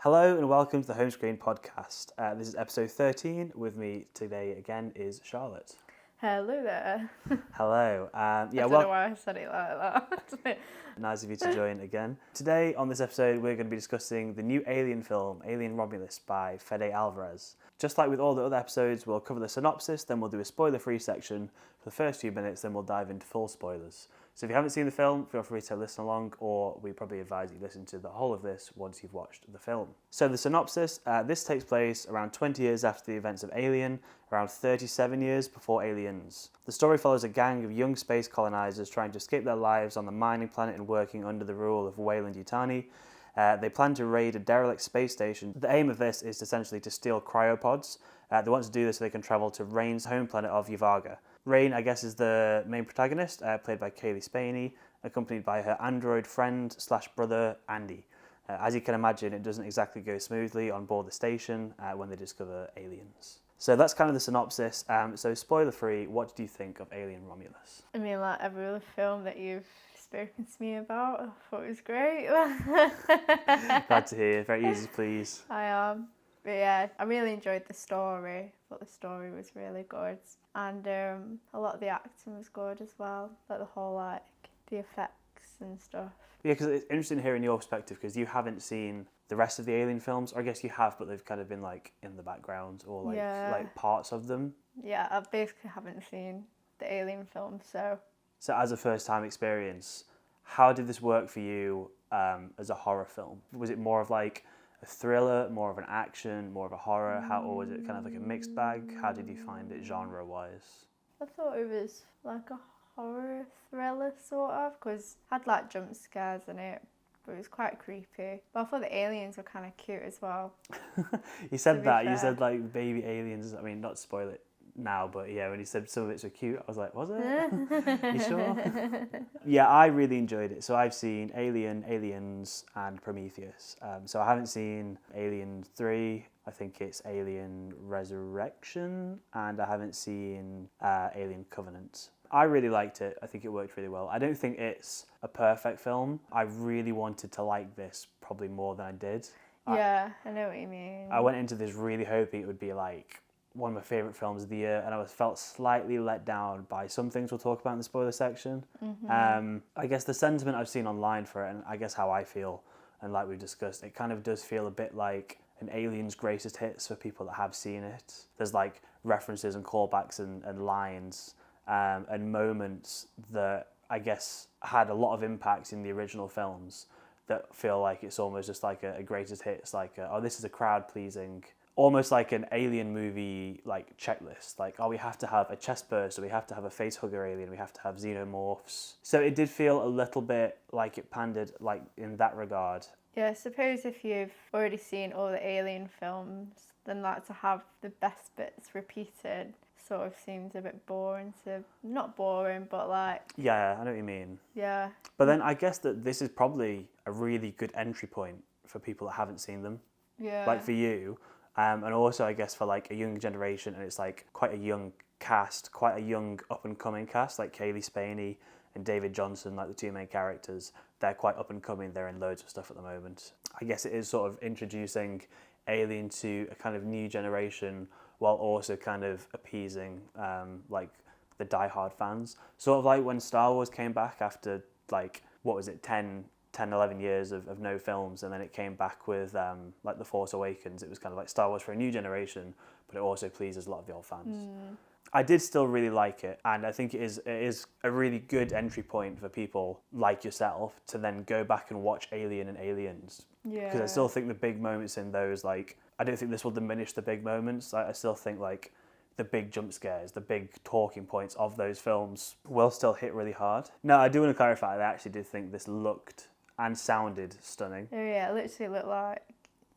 Hello and welcome to the Home Screen Podcast. This is episode 13. With me today again is Charlotte. Hello there. Hello. I don't know why I said it like that. Nice of you to join again. Today on this episode we're going to be discussing the new Alien film, Alien Romulus by Fede Alvarez. Just like with all the other episodes, we'll cover the synopsis, then we'll do a spoiler-free section for the first few minutes, then we'll dive into full spoilers. So if you haven't seen the film, feel free to listen along, or we probably advise you listen to the whole of this once you've watched the film. So the synopsis, this takes place around 20 years after the events of Alien, around 37 years before Aliens. The story follows a gang of young space colonizers trying to escape their lives on the mining planet and working under the rule of Weyland-Yutani. They plan to raid a derelict space station. The aim of this is essentially to steal cryopods. They want to do this so they can travel to Rain's home planet of Yvaga. Rain, I guess, is the main protagonist, played by Kaylee Spaney, accompanied by her android friend / brother, Andy. As you can imagine, it doesn't exactly go smoothly on board the station when they discover aliens. So that's kind of the synopsis. So spoiler-free, what did you think of Alien Romulus? I mean, like every other film that you've spoken to me about, I thought it was great. Glad to hear. Very easy, please. I am. But yeah, I really enjoyed the story. I thought the story was really good. And a lot of the acting was good as well. Like the whole, the effects and stuff. Yeah, because it's interesting hearing your perspective, because you haven't seen the rest of the Alien films, or I guess you have, but they've kind of been in the background or like parts of them. Yeah, I basically haven't seen the Alien films, so. So as a first-time experience, how did this work for you as a horror film? Was it more of a thriller, more of an action, more of a horror? Or was it kind of like a mixed bag? How did you find it genre-wise? I thought it was like a horror thriller sort of, because it had jump scares in it, but it was quite creepy. But I thought the aliens were kind of cute as well. You said that, you said baby aliens. I mean, not to spoil it now, but yeah, when you said some of it were cute, I was like, was it? You sure? Yeah, I really enjoyed it. So I've seen Alien, Aliens and Prometheus. So I haven't seen Alien 3, I think it's Alien Resurrection, and I haven't seen Alien Covenant. I really liked it. I think it worked really well. I don't think it's a perfect film. I really wanted to like this probably more than I did. Yeah, I know what you mean. I went into this really hoping it would be one of my favourite films of the year, and I felt slightly let down by some things we'll talk about in the spoiler section. Mm-hmm. I guess the sentiment I've seen online for it, and I guess how I feel, and like we've discussed, it kind of does feel a bit like an Alien's greatest hits for people that have seen it. There's references and callbacks and lines and moments that I guess had a lot of impact in the original films that feel like it's almost just like a greatest hits, this is a crowd-pleasing, almost like an Alien movie checklist. We have to have a chest burster, we have to have a face hugger alien, we have to have Xenomorphs. So it did feel a little bit like it pandered in that regard. Yeah, I suppose if you've already seen all the Alien films, then to have the best bits repeated sort of seems a bit boring not boring, but Yeah, I know what you mean. Yeah. But then I guess that this is probably a really good entry point for people that haven't seen them. Yeah. For you. And also, I guess, for a young generation, and it's quite a young cast, quite a young up-and-coming cast, Kaylee Spaney and David Johnson, the two main characters. They're quite up-and-coming, they're in loads of stuff at the moment. I guess it is sort of introducing Alien to a kind of new generation, while also kind of appeasing, the die-hard fans. Sort of when Star Wars came back after, 11 years of no films, and then it came back with The Force Awakens. It was kind of Star Wars for a new generation, but it also pleases a lot of the old fans. I did still really like it, and I think it is a really good entry point for people like yourself to then go back and watch Alien and Aliens. Yeah. Because I still think the big moments in those, I don't think this will diminish the big moments. I still think the big jump scares, the big talking points of those films will still hit really hard. No, I do want to clarify, I actually did think this looked and sounded stunning. Oh yeah, it literally looked like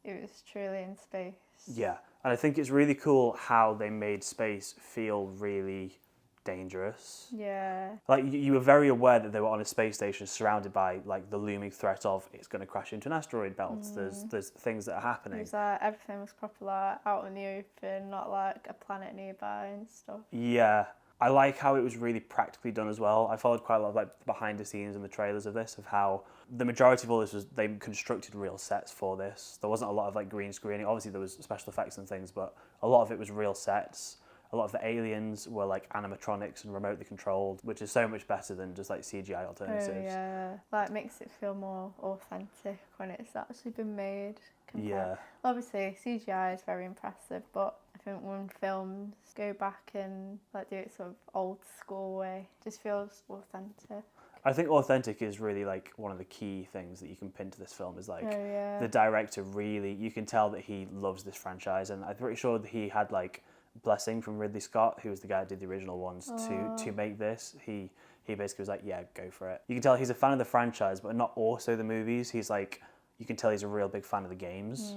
it was truly in space. Yeah, and I think it's really cool how they made space feel really dangerous. Yeah. You were very aware that they were on a space station surrounded by the looming threat of it's going to crash into an asteroid belt. There's things that are happening. It was everything was proper out in the open, not a planet nearby and stuff. Yeah. I like how it was really practically done as well. I followed quite a lot of like behind the scenes and the trailers of this, of how the majority of all this was they constructed real sets for this. There wasn't a lot of like green screening. Obviously there was special effects and things, but a lot of it was real sets. A lot of the aliens were like animatronics and remotely controlled, which is so much better than just like CGI alternatives. Oh yeah, like makes it feel more authentic when it's actually been made. Yeah. Obviously, CGI is very impressive, but I think when films go back and like do it sort of old school way, it just feels authentic. I think authentic is really like one of the key things that you can pin to this film is like the director really, you can tell that he loves this franchise, and I'm pretty sure that he had like blessing from Ridley Scott, who was the guy who did the original ones, to make this. He basically was like, yeah, go for it. You can tell he's a fan of the franchise, but not also the movies. He's like, you can tell he's a real big fan of the games.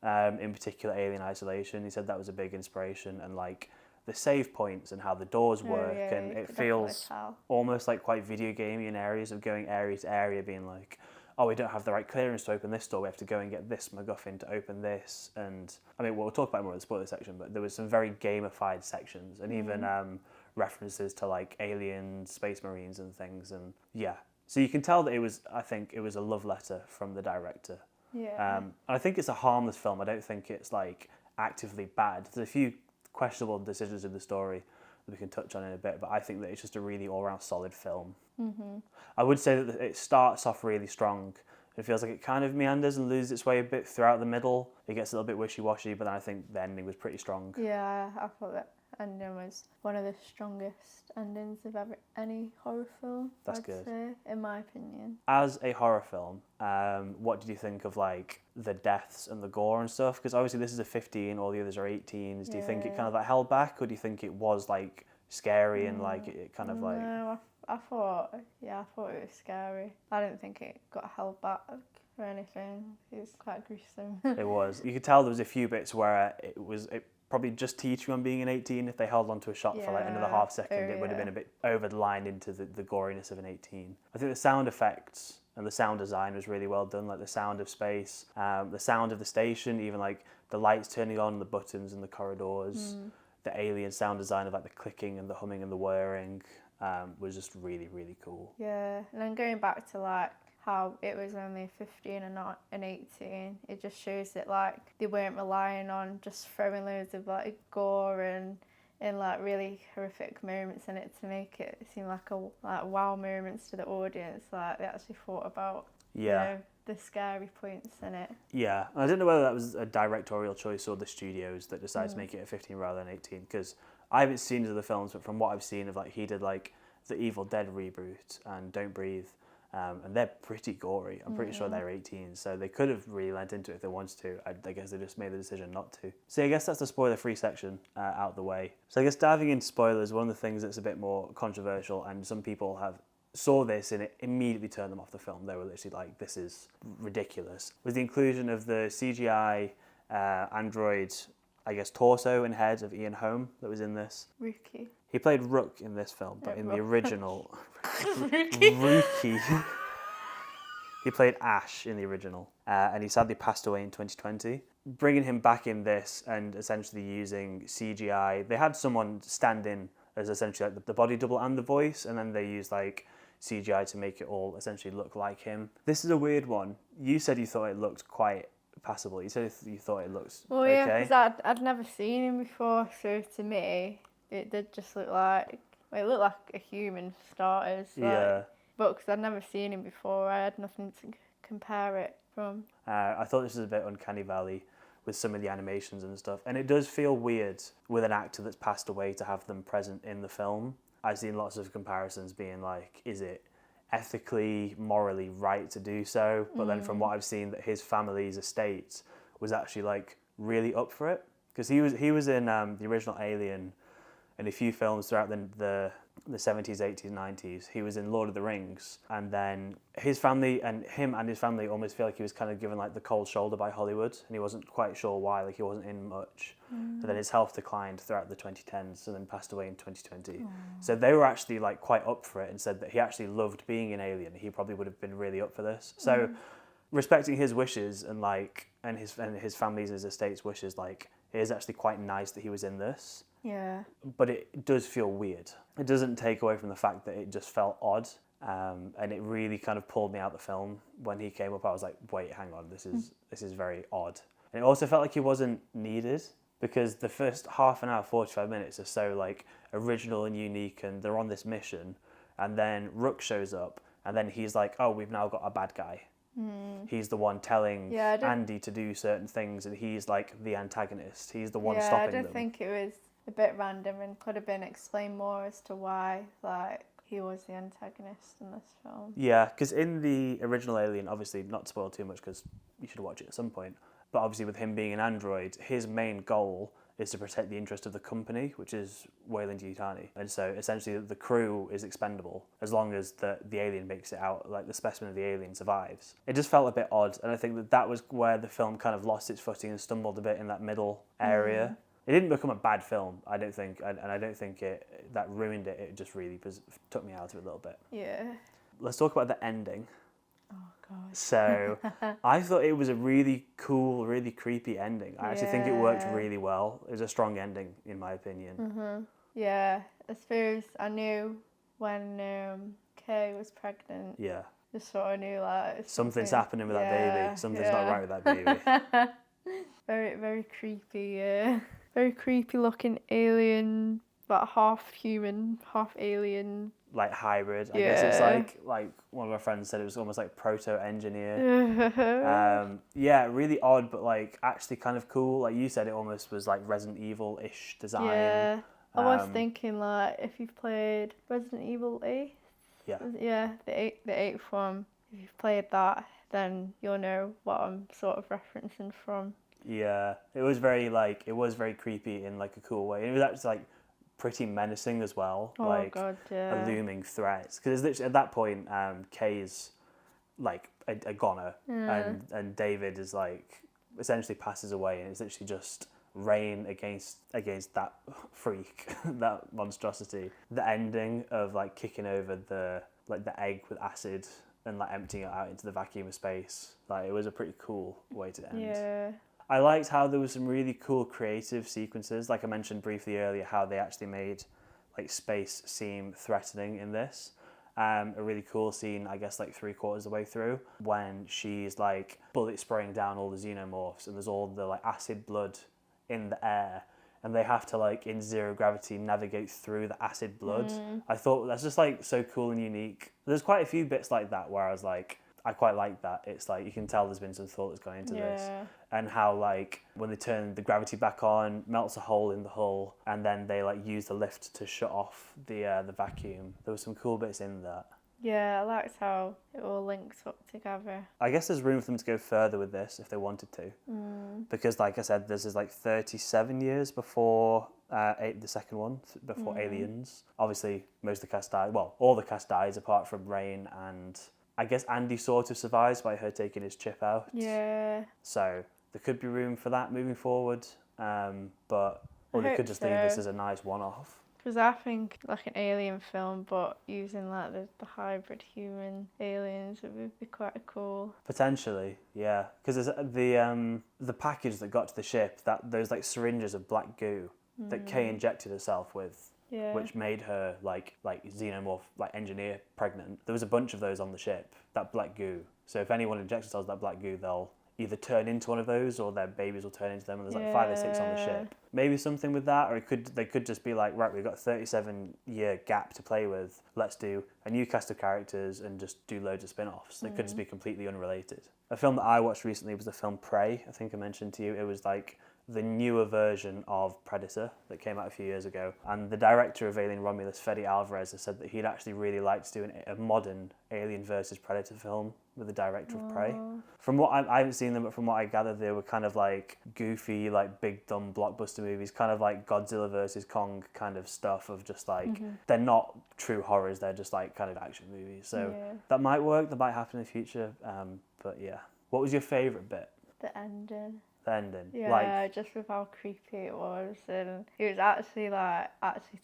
In particular, Alien Isolation. He said that was a big inspiration, and like the save points and how the doors work, and it feels almost like quite video gamey in areas of going area to area, being like, oh, we don't have the right clearance to open this door, we have to go and get this MacGuffin to open this. And I mean, we'll talk about more in the spoiler section, but there was some very gamified sections, and even references to like aliens, space marines and things. And yeah, so you can tell that I think it was a love letter from the director. And I think it's a harmless film. I don't think it's like actively bad. There's a few questionable decisions in the story that we can touch on in a bit, but I think that it's just a really all-round solid film. I would say that it starts off really strong. It feels like it kind of meanders and loses its way a bit throughout the middle. It gets a little bit wishy-washy, but then I think the ending was pretty strong. Yeah, I thought that ending was one of the strongest endings of any horror film. That's I'd good. say, in my opinion. As a horror film, what did you think of like the deaths and the gore and stuff? Because obviously this is a 15, all the others are 18s. Do you think it kind of like held back, or do you think it was like scary and like it kind of like... No, I thought it was scary. I didn't think it got held back or anything. It was quite gruesome. It was. You could tell there was a few bits where it probably just teaching on being an 18. If they held onto a shot for like another half second, it would have been a bit over the line into the goriness of an 18. I think the sound effects and the sound design was really well done, like the sound of space, the sound of the station, even like the lights turning on, the buttons in the corridors, the alien sound design of like the clicking and the humming and the whirring was just really, really cool. Yeah, and then going back to like how it was only 15 and not an 18, it just shows that like they weren't relying on just throwing loads of like gore and like really horrific moments in it to make it seem like wow moments to the audience. Like they actually thought about you know, the scary points in it. Yeah, I don't know whether that was a directorial choice or the studios that decided to make it a 15 rather than 18, because I haven't seen the other films, but from what I've seen of like he did like the Evil Dead reboot and Don't Breathe, and they're pretty gory. I'm pretty sure they're 18, so they could have really lent into it if they wanted to. I guess they just made the decision not to. So I guess that's the spoiler-free section out the way. So I guess diving into spoilers, one of the things that's a bit more controversial, and some people saw this and it immediately turned them off the film. They were literally like, this is ridiculous, was the inclusion of the CGI android, I guess, torso and head of Ian Holm that was in this. Rookie. He played Rook in this film, but in the original... Rookie. He played Ash in the original, and he sadly passed away in 2020. Bringing him back in this and essentially using CGI, they had someone stand in as essentially like the body double and the voice, and then they used like CGI to make it all essentially look like him. This is a weird one. You said you thought it looked quite passable. You said you thought it looked okay. Yeah, because I'd never seen him before, so to me, it did just look like, well, it looked like a human for starters. Like, but because I'd never seen him before, I had nothing to compare it from. I thought this was a bit uncanny valley with some of the animations and stuff, and it does feel weird with an actor that's passed away to have them present in the film. I've seen lots of comparisons being like, is it ethically, morally right to do so? But then from what I've seen, that his family's estate was actually like really up for it, because he was in the original Alien and a few films throughout the 70s, 80s, 90s. He was in Lord of the Rings, and then his family and his family almost feel like he was kind of given like the cold shoulder by Hollywood, and he wasn't quite sure why, like he wasn't in much. But then his health declined throughout the 2010s and then passed away in 2020. So they were actually like quite up for it and said that he actually loved being in Alien. He probably would have been really up for this. So respecting his wishes and like and his family's and his estate's wishes, like it is actually quite nice that he was in this. Yeah. but it does feel weird. It doesn't take away from the fact that it just felt odd, and it really kind of pulled me out of the film. When he came up, I was like, wait, hang on, this is very odd. And it also felt like he wasn't needed, because the first half an hour, 45 minutes are so like original and unique, and they're on this mission, and then Rook shows up, and then he's like, oh, we've now got a bad guy. He's the one telling Andy to do certain things, and he's like the antagonist. He's the one stopping them. I did think it was a bit random and could have been explained more as to why like he was the antagonist in this film. Yeah, because in the original Alien, obviously not to spoil too much because you should watch it at some point, but obviously with him being an android, his main goal is to protect the interest of the company, which is Weyland-Yutani. And so essentially the crew is expendable as long as the alien makes it out, like the specimen of the alien survives. It just felt a bit odd, and I think that was where the film kind of lost its footing and stumbled a bit in that middle area. It didn't become a bad film, I don't think, and I don't think that ruined it. It just really took me out of it a little bit. Yeah. Let's talk about the ending. Oh, God. So I thought it was a really cool, really creepy ending. I actually think it worked really well. It was a strong ending, in my opinion. Yeah, I suppose I knew when Kay was pregnant. Yeah. Just sort of knew like something's happening with that baby. Something's not right with that baby. Very, very creepy. Very creepy looking alien, like half human, half alien. Like hybrid. I guess it's like one of our friends said it was almost like proto-engineer. Yeah, really odd, but like actually kind of cool. Like you said, it almost was like Resident Evil-ish design. Yeah, I was thinking like if you've played Resident Evil 8. Yeah, the eighth one. If you've played that, then you'll know what I'm sort of referencing from. Yeah, it was very creepy in like a cool way. And it was actually like pretty menacing as well. Oh, like God, yeah. a looming threat. Because literally at that point, Kay's like a goner, and David is like essentially passes away, and it's literally just Rain against that freak, that monstrosity. The ending of like kicking over the egg with acid and like emptying it out into the vacuum of space. Like it was a pretty cool way to end. Yeah. I liked how there was some really cool creative sequences. Like I mentioned briefly earlier, how they actually made like space seem threatening in this. A really cool scene, I guess, like 3/4 of the way through, when she's like bullet spraying down all the xenomorphs, and there's all the like acid blood in the air, and they have to like in zero gravity navigate through the acid blood. I thought that's just like so cool and unique. There's quite a few bits like that where I was like, I quite like that. It's like you can tell there's been some thought that's gone into this, and how like when they turn the gravity back on, melts a hole in the hull, and then they like use the lift to shut off the vacuum. There were some cool bits in that. Yeah, I liked how it all links up together. I guess there's room for them to go further with this if they wanted to, because like I said, this is like 37 years before the second one, before Aliens. Obviously, most of the cast died. Well, all the cast dies apart from Rain, and I guess Andy sort of survives by her taking his chip out. Yeah. So there could be room for that moving forward, or they could just leave this as a nice one-off. Because I think like an alien film, but using like the hybrid human aliens, it would be quite cool. Potentially, yeah. Because the package that got to the ship, those like syringes of black goo that Kay injected herself with, which made her like xenomorph, like engineer pregnant. There was a bunch of those on the ship, that black goo. So if anyone injects themselves with that black goo, they'll either turn into one of those or their babies will turn into them, and there's like 5 or 6 on the ship. Maybe something with that, or they could just be like, right, we've got a 37-year gap to play with. Let's do a new cast of characters and just do loads of spin-offs. They could just be completely unrelated. A film that I watched recently was the film Prey. I think I mentioned to you. It was like the newer version of Predator that came out a few years ago. And the director of Alien Romulus, Fede Alvarez, has said that he'd actually really liked doing a modern Alien versus Predator film with the director of Prey. From what I haven't seen them, but from what I gathered, they were kind of like goofy, like big dumb blockbuster movies, kind of like Godzilla versus Kong kind of stuff of just like, they're not true horrors, they're just like kind of action movies. So that might work, that might happen in the future. But yeah. What was your favourite bit? The ending. The ending? Yeah, just with how creepy it was, and it was actually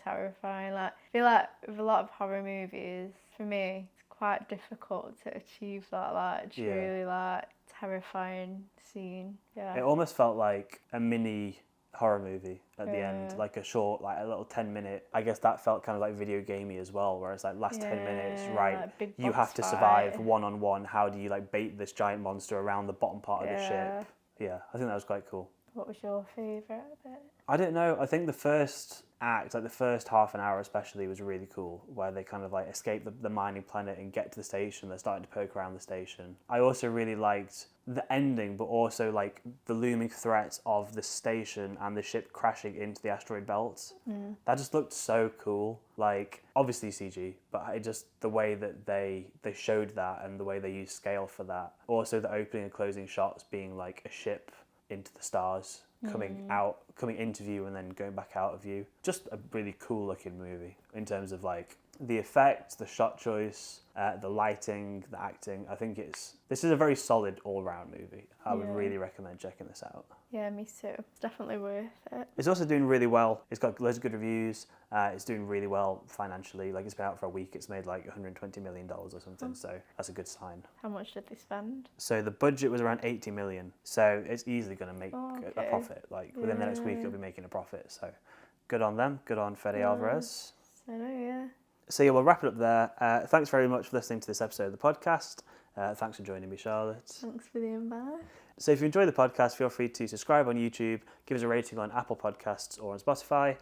terrifying. Like I feel like with a lot of horror movies, for me, it's quite difficult to achieve that like truly like terrifying scene. Yeah. It almost felt like a mini horror movie at the end, like a short, like a little 10-minute. I guess that felt kind of like video gamey as well, where it's like last 10 minutes, right? Like big You boss have to fight. survive one-on-one. How do you like bait this giant monster around the bottom part of the Yeah. ship? Yeah, I think that was quite cool. What was your favourite bit? I don't know. I think the first act, like the first half an hour especially, was really cool, where they kind of like escape the mining planet and get to the station. They're starting to poke around the station. I also really liked the ending, but also like the looming threat of the station and the ship crashing into the asteroid belt. That just looked so cool. Like, obviously CG, but it just, the way that they showed that and the way they used scale for that. Also the opening and closing shots being like a ship into the stars, coming into view and then going back out of view. Just a really cool looking movie in terms of like the effects, the shot choice, the lighting, the acting. I think this is a very solid all-round movie. I would really recommend checking this out. Yeah, me too. It's definitely worth it. It's also doing really well. It's got loads of good reviews. It's doing really well financially. Like, it's been out for a week. It's made like $120 million or something. So that's a good sign. How much did they spend? So the budget was around 80 million. So it's easily going to make a profit. Like, within the next week, it'll be making a profit. So good on them. Good on Fede Alvarez. So yeah. So yeah, we'll wrap it up there. Thanks very much for listening to this episode of the podcast. Thanks for joining me, Charlotte. Thanks for the invite. So if you enjoy the podcast, feel free to subscribe on YouTube, give us a rating on Apple Podcasts or on Spotify,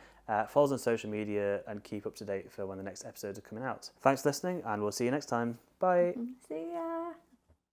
follow us on social media, and keep up to date for when the next episodes are coming out. Thanks for listening, and we'll see you next time. Bye. See ya.